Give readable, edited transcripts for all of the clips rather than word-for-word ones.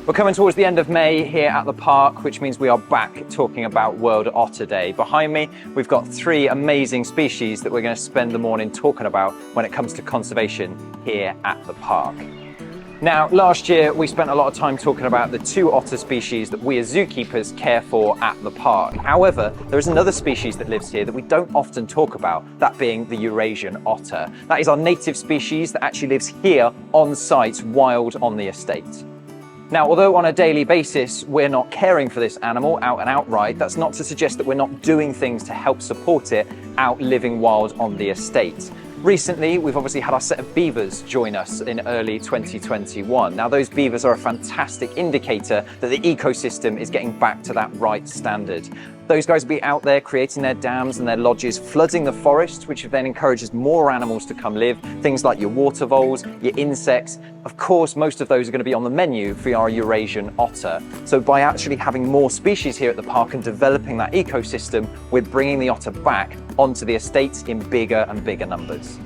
We're coming towards the end of May here at the park, which means we are back talking about World Otter Day. Behind me, we've got 3 amazing species that we're going to spend the morning talking about when it comes to conservation here at the park. Now, last year we spent a lot of time talking about the 2 otter species that we as zookeepers care for at the park. However, there is another species that lives here that we don't often talk about, that being the Eurasian otter. That is our native species that actually lives here on site, wild on the estate. Now, although on a daily basis we're not caring for this animal out and outright, that's not to suggest that we're not doing things to help support it out living wild on the estate. Recently, we've obviously had our set of beavers join us in early 2021. Now, those beavers are a fantastic indicator that the ecosystem is getting back to that right standard. Those guys will be out there creating their dams and their lodges, flooding the forest, which then encourages more animals to come live. Things like your water voles, your insects. Of course, most of those are going to be on the menu for our Eurasian otter. So by actually having more species here at the park and developing that ecosystem, we're bringing the otter back onto the estates in bigger and bigger numbers.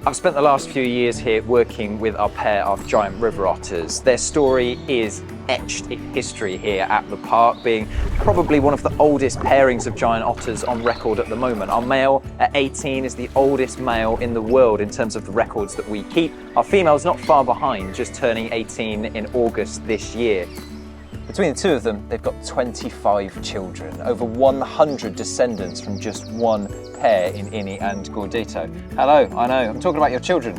I've spent the last few years here working with our pair of giant river otters. Their story is etched in history here at the park, being probably one of the oldest pairings of giant otters on record at the moment. Our male at 18 is the oldest male in the world in terms of the records that we keep. Our female's not far behind, just turning 18 in August this year. Between the 2 of them, they've got 25 children, over 100 descendants from just one pair in Inni and Gordito. Hello, I know, I'm talking about your children.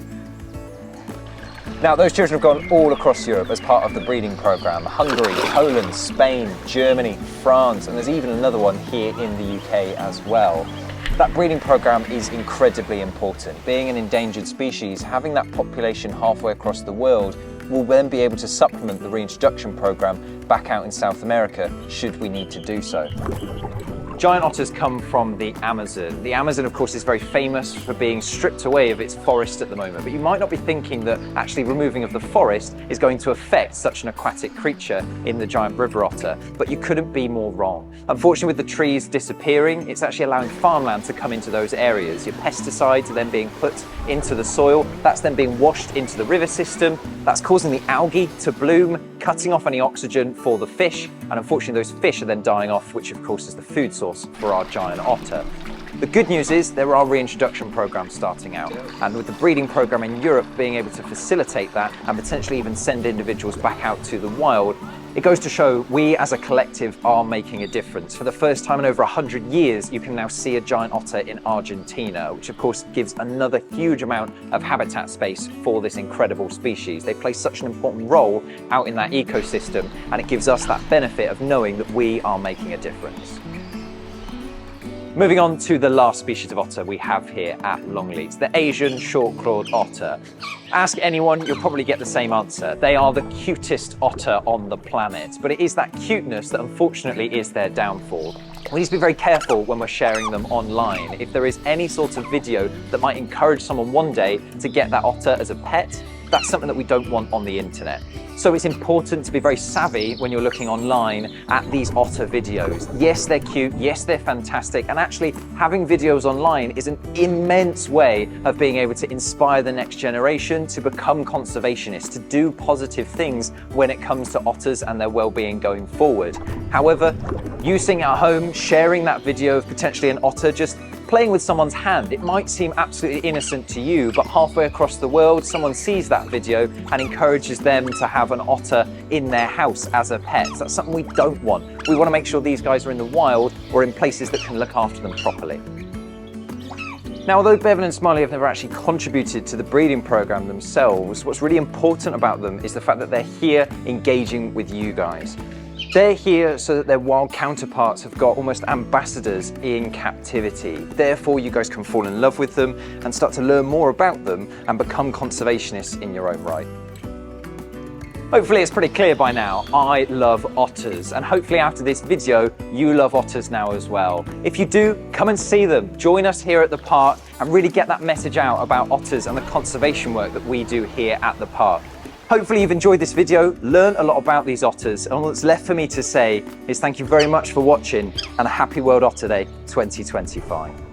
Now, those children have gone all across Europe as part of the breeding program. Hungary, Poland, Spain, Germany, France, and there's even another one here in the UK as well. That breeding program is incredibly important. Being an endangered species, having that population halfway across the world will then be able to supplement the reintroduction program back out in South America, should we need to do so. Giant otters come from the Amazon. The Amazon, of course, is very famous for being stripped away of its forest at the moment, but you might not be thinking that actually removing of the forest is going to affect such an aquatic creature in the giant river otter, but you couldn't be more wrong. Unfortunately, with the trees disappearing, it's actually allowing farmland to come into those areas. Your pesticides are then being put into the soil, that's then being washed into the river system, that's causing the algae to bloom, cutting off any oxygen for the fish, and unfortunately those fish are then dying off, which of course is the food source for our giant otter. The good news is there are reintroduction programs starting out, and with the breeding program in Europe being able to facilitate that and potentially even send individuals back out to the wild, it goes to show we as a collective are making a difference. For the first time in over 100 years, you can now see a giant otter in Argentina, which of course gives another huge amount of habitat space for this incredible species. They play such an important role out in that ecosystem, and it gives us that benefit of knowing that we are making a difference. Moving on to the last species of otter we have here at Longleat, the Asian short-clawed otter. Ask anyone, you'll probably get the same answer. They are the cutest otter on the planet, but it is that cuteness that unfortunately is their downfall. We need to be very careful when we're sharing them online. If there is any sort of video that might encourage someone one day to get that otter as a pet, that's something that we don't want on the internet. So it's important to be very savvy when you're looking online at these otter videos. Yes, they're cute, yes, they're fantastic, and actually having videos online is an immense way of being able to inspire the next generation to become conservationists, to do positive things when it comes to otters and their well-being going forward. However, you sitting at home, sharing that video of potentially an otter just playing with someone's hand, it might seem absolutely innocent to you, but halfway across the world, someone sees that video and encourages them to have an otter in their house as a pet. So that's something we don't want. We want to make sure these guys are in the wild or in places that can look after them properly. Now, although Bevan and Smiley have never actually contributed to the breeding program themselves, what's really important about them is the fact that they're here engaging with you guys. They're here so that their wild counterparts have got almost ambassadors in captivity. Therefore, you guys can fall in love with them and start to learn more about them and become conservationists in your own right. Hopefully it's pretty clear by now, I love otters, and hopefully after this video, you love otters now as well. If you do, come and see them. Join us here at the park and really get that message out about otters and the conservation work that we do here at the park. Hopefully you've enjoyed this video, learned a lot about these otters, and all that's left for me to say is thank you very much for watching and a happy World Otter Day 2025.